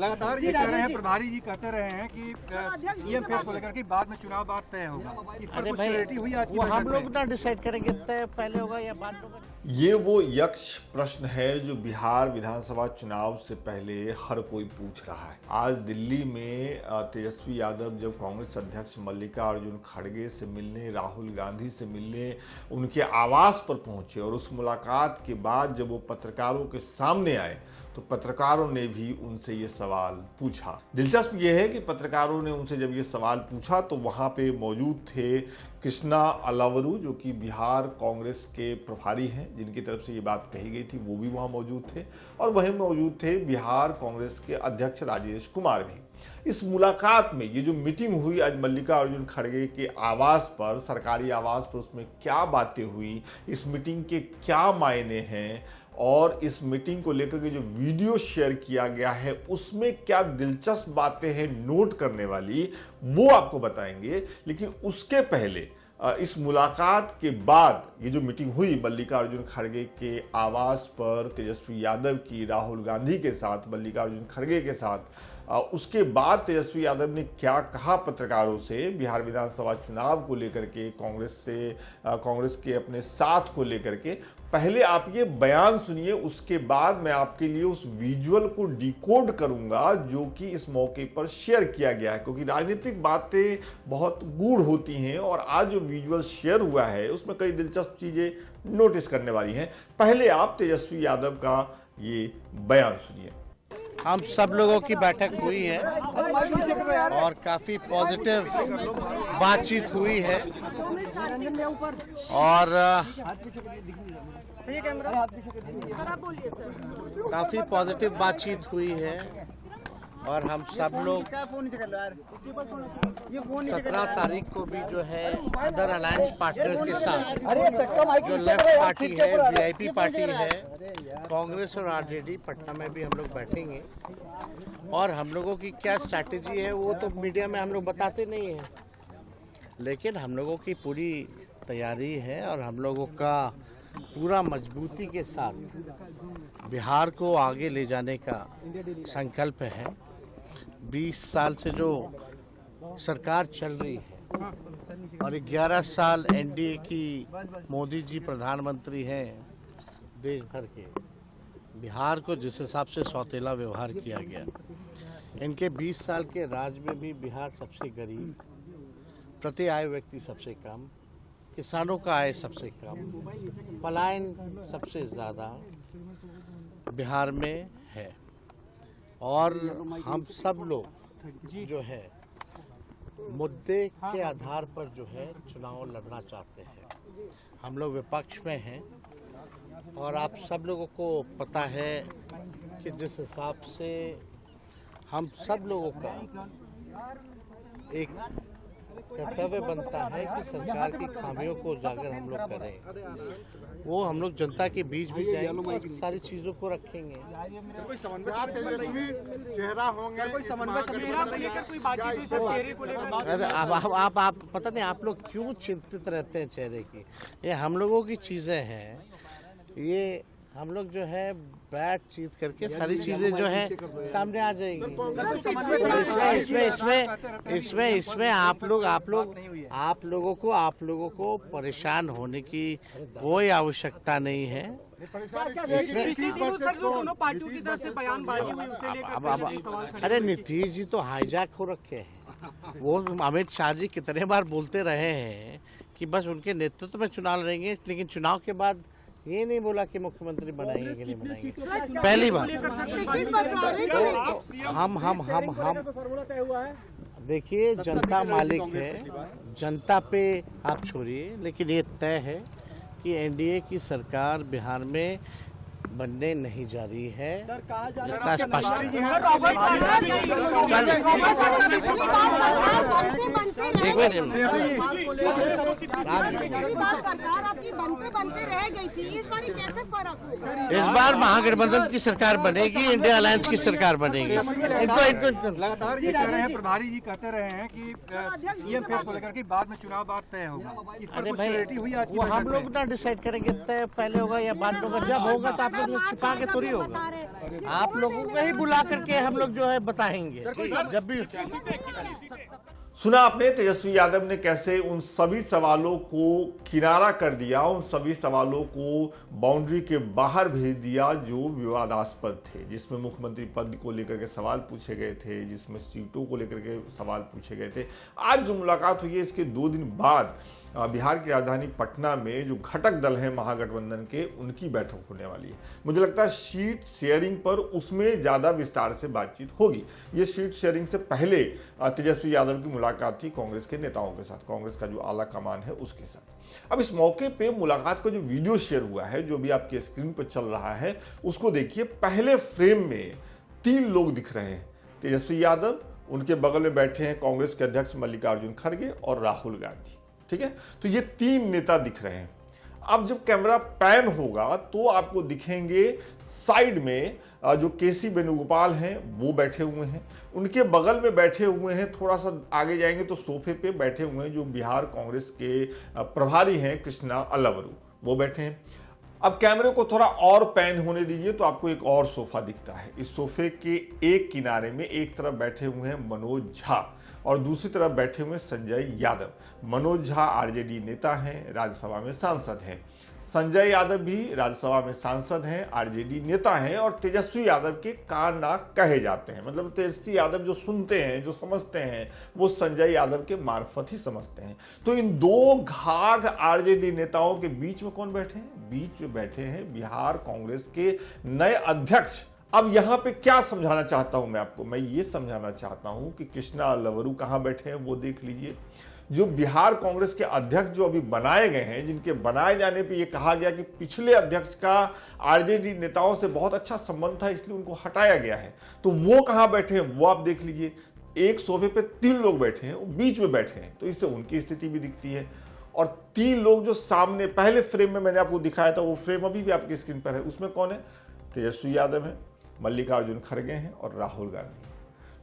लगातार ये कह रहे हैं, प्रभारी जी कहते रहे हैं कि सीएम फेस को लेकर के बाद में चुनाव बाद तय होगा। इस पर कुछ क्लैरिटी हुई आज की बैठक में? हम लोग ना डिसाइड करेंगे तय पहले होगा या बाद में होगा। ये वो यक्ष प्रश्न है जो बिहार विधानसभा चुनाव से पहले हर कोई पूछ रहा है। आज दिल्ली में तेजस्वी यादव जब कांग्रेस अध्यक्ष मल्लिकार्जुन खड़गे से मिलने, राहुल गांधी से मिलने उनके आवास पर पहुंचे और उस मुलाकात के बाद जब वो पत्रकारों के सामने आए तो पत्रकारों ने भी उनसे ये सवाल पूछा। दिलचस्प ये है कि पत्रकारों ने उनसे जब ये सवाल पूछा तो वहाँ पे मौजूद थे कृष्णा अलावरू, जो कि बिहार कांग्रेस के प्रभारी हैं, जिनकी तरफ से ये बात कही गई थी, वो भी वहाँ मौजूद थे। और वहीं मौजूद थे बिहार कांग्रेस के अध्यक्ष राजेश कुमार भी। इस मुलाकात में ये जो मीटिंग हुई आज मल्लिकार्जुन खड़गे के आवास पर, सरकारी आवास पर, उसमें क्या बातें हुई, इस मीटिंग के क्या मायने हैं और इस मीटिंग को लेकर के जो वीडियो शेयर किया गया है उसमें क्या दिलचस्प बातें हैं नोट करने वाली, वो आपको बताएंगे। लेकिन उसके पहले इस मुलाकात के बाद ये जो मीटिंग हुई मल्लिकार्जुन खड़गे के आवास पर तेजस्वी यादव की, राहुल गांधी के साथ, मल्लिकार्जुन खड़गे के साथ, उसके बाद तेजस्वी यादव ने क्या कहा पत्रकारों से बिहार विधानसभा चुनाव को लेकर के, कांग्रेस के अपने साथ को लेकर के, पहले आप ये बयान सुनिए, उसके बाद मैं आपके लिए उस विजुअल को डिकोड करूंगा जो कि इस मौके पर शेयर किया गया है, क्योंकि राजनीतिक बातें बहुत गूढ़ होती हैं और आज जो विजुअल शेयर हुआ है उसमें कई दिलचस्प चीजें नोटिस करने वाली हैं। पहले आप तेजस्वी यादव का ये बयान सुनिए। हम सब लोगों की बैठक हुई है और काफी पॉजिटिव बातचीत हुई है और काफी पॉजिटिव बातचीत हुई है और हम सब लोग 17 तारीख को भी जो है अदर अलायंस पार्टनर के साथ, जो लेफ्ट पार्टी है, वीआईपी पार्टी है, कांग्रेस और आरजेडी, पटना में भी हम लोग बैठेंगे। और हम लोगों की क्या स्ट्रैटेजी है वो तो मीडिया में हम लोग बताते नहीं हैं, लेकिन हम लोगों की पूरी तैयारी है और हम लोगों का पूरा मजबूती के साथ बिहार को आगे ले जाने का संकल्प है। 20 साल से जो सरकार चल रही है और 11 साल एनडीए की मोदी जी प्रधानमंत्री हैं देश भर के, बिहार को जिस हिसाब से सौतेला व्यवहार किया गया, इनके 20 साल के राज में भी बिहार सबसे गरीब, प्रति आय व्यक्ति सबसे कम, किसानों का आय सबसे कम, पलायन सबसे ज़्यादा बिहार में है। और हम सब लोग जो है मुद्दे के आधार पर जो है चुनाव लड़ना चाहते हैं। हम लोग विपक्ष में हैं और आप सब लोगों को पता है कि जिस हिसाब से हम सब लोगों का एक कर्तव्य बनता है कि सरकार की खामियों को उजागर हम लोग करें, वो हम लोग जनता के बीच भी जाएंगे और सारी चीजों को रखेंगे। कोई चेहरा होंगे, आप पता नहीं आप लोग क्यों चिंतित रहते हैं चेहरे की। ये हम लोगों की चीजें हैं, ये हम लोग जो है बातचीत करके सारी चीजें जो है सामने आ जाएंगी। इसमें आप लोगों को परेशान होने की कोई आवश्यकता नहीं है। अरे नीतीश जी तो हाईजैक हो रखे हैं। वो अमित शाह जी कितने बार बोलते रहे हैं कि बस उनके नेतृत्व में चुनाव लड़ेंगे, लेकिन चुनाव के बाद ये नहीं बोला कि मुख्यमंत्री बनाएंगे कि नहीं बनाएंगे। पहली बार हम देखिए, जनता मालिक है, जनता पे आप छोड़िए, लेकिन ये तय है कि एनडीए की सरकार बिहार में बनने नहीं जा रही है। इस बार महागठबंधन की सरकार बनेगी, इंडिया अलायंस की सरकार बनेगी। इनको लगातार ये कह रहे हैं, प्रभारी जी कहते रहे हैं कि सीएम फेस को लेकर के बाद में चुनाव बाद तय होगा। इस पर कुछ क्लैरिटी हुई आज की बैठक में? हम लोग ना डिसाइड करेंगे तय पहले होगा या बाद में होगा। जब होगा तो आप तो छिपा के थोड़ी होगा, आप लोगों को ही बुला करके हम लोग जो है बताएंगे जब भी। सुना आपने तेजस्वी यादव ने कैसे उन सभी सवालों को किनारा कर दिया, उन सभी सवालों को बाउंड्री के बाहर भेज दिया जो विवादास्पद थे, जिसमें मुख्यमंत्री पद को लेकर के सवाल पूछे गए थे, जिसमें सीटों को लेकर के सवाल पूछे गए थे। आज जो मुलाकात हुई है इसके 2 दिन बाद बिहार की राजधानी पटना में जो घटक दल हैं महागठबंधन के, उनकी बैठक होने वाली है। मुझे लगता है सीट शेयरिंग पर उसमें ज़्यादा विस्तार से बातचीत होगी। ये सीट शेयरिंग से पहले तेजस्वी यादव की मुलाकात थी कांग्रेस के नेताओं के साथ, कांग्रेस का जो आला कमान है उसके साथ। अब इस मौके पे मुलाकात का जो वीडियो शेयर हुआ है, जो भी आपके स्क्रीन पर चल रहा है, उसको देखिए। पहले फ्रेम में 3 लोग दिख रहे हैं, तेजस्वी यादव, उनके बगल में बैठे हैं कांग्रेस के अध्यक्ष मल्लिकार्जुन खड़गे और राहुल गांधी। ठीक है, तो ये 3 नेता दिख रहे हैं। अब जब कैमरा पैन होगा तो आपको दिखेंगे साइड में जो केसी वेणुगोपाल हैं वो बैठे हुए हैं, उनके बगल में बैठे हुए हैं, थोड़ा सा आगे जाएंगे तो सोफे पे बैठे हुए हैं जो बिहार कांग्रेस के प्रभारी हैं कृष्णा अल्लावरू, वो बैठे हैं। अब कैमरे को थोड़ा और पैन होने दीजिए तो आपको एक और सोफा दिखता है। इस सोफे के एक किनारे में एक तरफ बैठे हुए हैं मनोज झा और दूसरी तरफ बैठे हुए संजय यादव। मनोज झा आरजेडी नेता हैं, राज्यसभा में सांसद हैं। संजय यादव भी राज्यसभा में सांसद हैं, आरजेडी नेता हैं और तेजस्वी यादव के कान नाक कहे जाते हैं। मतलब तेजस्वी यादव जो सुनते हैं, जो समझते हैं, वो संजय यादव के मार्फत ही समझते हैं। तो इन 2 घाघ आरजेडी नेताओं के बीच में कौन बैठे हैं? बीच में बैठे हैं बिहार कांग्रेस के नए अध्यक्ष। अब यहां पे क्या समझाना चाहता हूं मैं आपको? मैं ये समझाना चाहता हूं कि कृष्णा अल्लावरू कहां बैठे हैं वो देख लीजिए। जो बिहार कांग्रेस के अध्यक्ष जो अभी बनाए गए हैं, जिनके बनाए जाने पे ये कहा गया कि पिछले अध्यक्ष का आरजेडी नेताओं से बहुत अच्छा संबंध था इसलिए उनको हटाया गया है, तो वो कहां बैठे हैं वो आप देख लीजिए। एक सोफे पे 3 लोग बैठे हैं, वो बीच में बैठे हैं, तो इससे उनकी स्थिति भी दिखती है। और 3 लोग जो सामने पहले फ्रेम में मैंने आपको दिखाया था, वो फ्रेम अभी भी आपकी स्क्रीन पर है, उसमें कौन है? तेजस्वी यादव है, मल्लिकार्जुन खड़गे हैं और राहुल गांधी।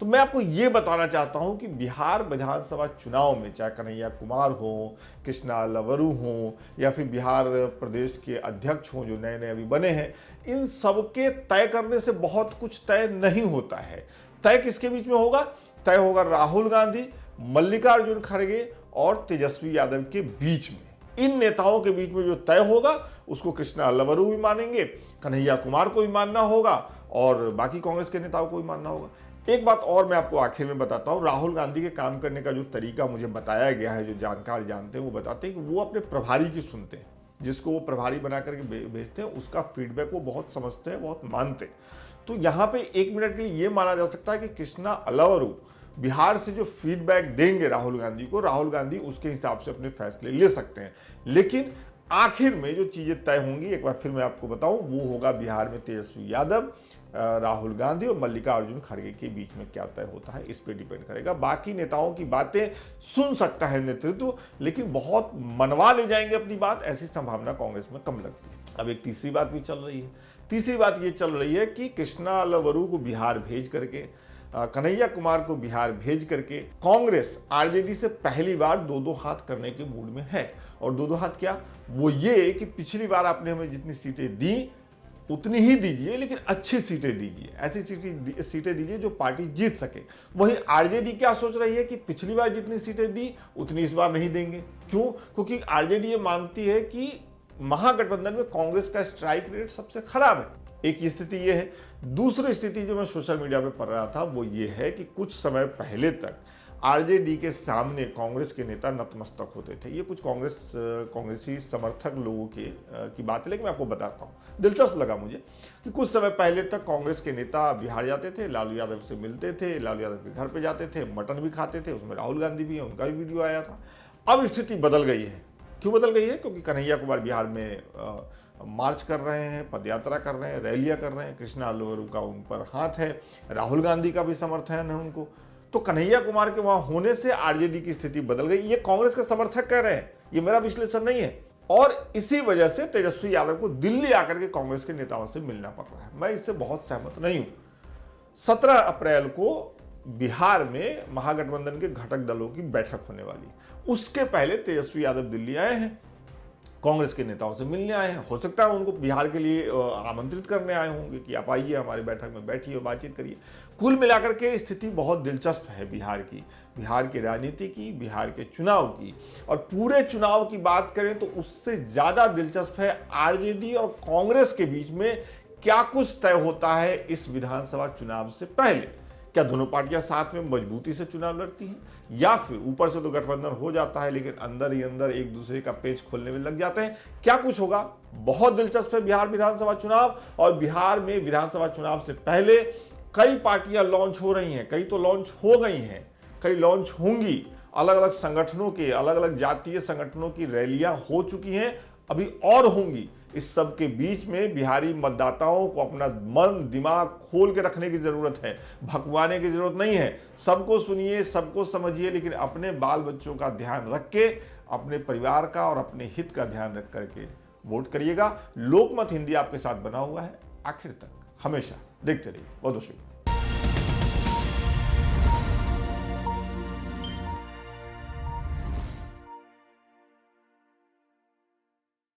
तो मैं आपको ये बताना चाहता हूं कि बिहार विधानसभा चुनाव में चाहे कन्हैया कुमार हो, कृष्णा अल्लावरू हो या फिर बिहार प्रदेश के अध्यक्ष हों जो नए नए अभी बने हैं, इन सबके तय करने से बहुत कुछ तय नहीं होता है। तय किसके बीच में होगा? तय होगा राहुल गांधी, मल्लिकार्जुन खड़गे और तेजस्वी यादव के बीच में। इन नेताओं के बीच में जो तय होगा उसको कृष्णा अल्लावरू भी मानेंगे, कन्हैया कुमार को भी मानना होगा और बाकी कांग्रेस के नेताओं को भी मानना होगा। एक बात और मैं आपको आखिर में बताता हूं, राहुल गांधी के काम करने का जो तरीका मुझे बताया गया है, जो जानकार जानते हैं वो बताते हैं कि वो अपने प्रभारी की सुनते हैं, जिसको वो प्रभारी बना करके भेजते हैं उसका फीडबैक वो बहुत समझते हैं, बहुत मानते हैं। तो यहाँ पे 1 मिनट के लिए ये माना जा सकता है कि कृष्णा अल्लावरू बिहार से जो फीडबैक देंगे राहुल गांधी को, राहुल गांधी उसके हिसाब से अपने फैसले ले सकते हैं। लेकिन आखिर में जो चीजें तय होंगी, एक बार फिर मैं आपको बताऊं, वो होगा बिहार में तेजस्वी यादव, राहुल गांधी और मल्लिकार्जुन खड़गे के बीच में क्या तय होता है, इस पे डिपेंड करेगा। बाकी नेताओं की बातें सुन सकता है नेतृत्व, लेकिन बहुत मनवा ले जाएंगे अपनी बात, ऐसी संभावना कांग्रेस में कम लगती है। अब एक तीसरी बात भी चल रही है। तीसरी बात ये चल रही है कि कृष्णा अल्लावरू को बिहार भेज करके, कन्हैया कुमार को बिहार भेज करके कांग्रेस आरजेडी से पहली बार 2-2 हाथ करने के मूड में है। और 2-2 हाथ क्या? वो ये कि पिछली बार आपने हमें जितनी सीटें दी उतनी ही दीजिए, लेकिन अच्छी सीटें दीजिए, ऐसी सीटें दीजिए जो पार्टी जीत सके। वहीं आरजेडी क्या सोच रही है कि पिछली बार जितनी सीटें दी उतनी इस बार नहीं देंगे। क्यों? क्योंकि आरजेडी ये मानती है कि महागठबंधन में कांग्रेस का स्ट्राइक रेट सबसे खराब है। एक स्थिति ये है। दूसरी स्थिति जो मैं सोशल मीडिया पे पढ़ रहा था वो ये है कि कुछ समय पहले तक आरजेडी के सामने कांग्रेस के नेता नतमस्तक होते थे। ये कुछ कांग्रेसी समर्थक लोगों की बात है, लेकिन मैं आपको बताता हूँ, दिलचस्प लगा मुझे कि कुछ समय पहले तक कांग्रेस के नेता बिहार जाते थे, लालू यादव से मिलते थे, लालू यादव के घर पे जाते थे, मटन भी खाते थे, उसमें राहुल गांधी भी है, उनका भी वीडियो आया था। अब स्थिति बदल गई है। क्यों बदल गई है? क्योंकि कन्हैया कुमार बिहार में मार्च कर रहे हैं, पदयात्रा कर रहे हैं, रैलियां कर रहे हैं, कृष्णा अल्लावरू का उन पर हाथ है, राहुल गांधी का भी समर्थन है उनको। तो कन्हैया कुमार के वहां होने से आरजेडी की स्थिति बदल गई। ये कांग्रेस के समर्थक कह रहे हैं, ये मेरा विश्लेषण नहीं है। और इसी वजह से तेजस्वी यादव को दिल्ली आकर के कांग्रेस के नेताओं से मिलना पड़ रहा है। मैं इससे बहुत सहमत नहीं हूं। 17 अप्रैल को बिहार में महागठबंधन के घटक दलों की बैठक होने वाली है। उसके पहले तेजस्वी यादव दिल्ली आए हैं। कांग्रेस के नेताओं से मिलने आए हैं। हो सकता है उनको बिहार के लिए आमंत्रित करने आए होंगे कि आप आइए हमारी बैठक में बैठिए और बातचीत करिए। कुल मिलाकर के स्थिति बहुत दिलचस्प है बिहार की, बिहार की राजनीति की, बिहार के चुनाव की। और पूरे चुनाव की बात करें तो उससे ज़्यादा दिलचस्प है आरजेडी और कांग्रेस के बीच में क्या कुछ तय होता है इस विधानसभा चुनाव से पहले। क्या दोनों पार्टियां साथ में मजबूती से चुनाव लड़ती हैं, या फिर ऊपर से तो गठबंधन हो जाता है लेकिन अंदर ही अंदर एक दूसरे का पेच खोलने में लग जाते हैं। क्या कुछ होगा, बहुत दिलचस्प है बिहार विधानसभा चुनाव। और बिहार में विधानसभा चुनाव से पहले कई पार्टियां लॉन्च हो रही हैं, कई तो लॉन्च हो गई हैं, कई लॉन्च होंगी। अलग अलग संगठनों के, अलग अलग जातीय संगठनों की रैलियां हो चुकी हैं, अभी और होंगी। इस सब के बीच में बिहारी मतदाताओं को अपना मन दिमाग खोल के रखने की जरूरत है, भगवाने की जरूरत नहीं है। सबको सुनिए, सबको समझिए, लेकिन अपने बाल बच्चों का ध्यान रख के, अपने परिवार का और अपने हित का ध्यान रख करके वोट करिएगा। लोकमत हिंदी आपके साथ बना हुआ है, आखिर तक हमेशा देखते रहिए। बहुत बहुत शुक्रिया।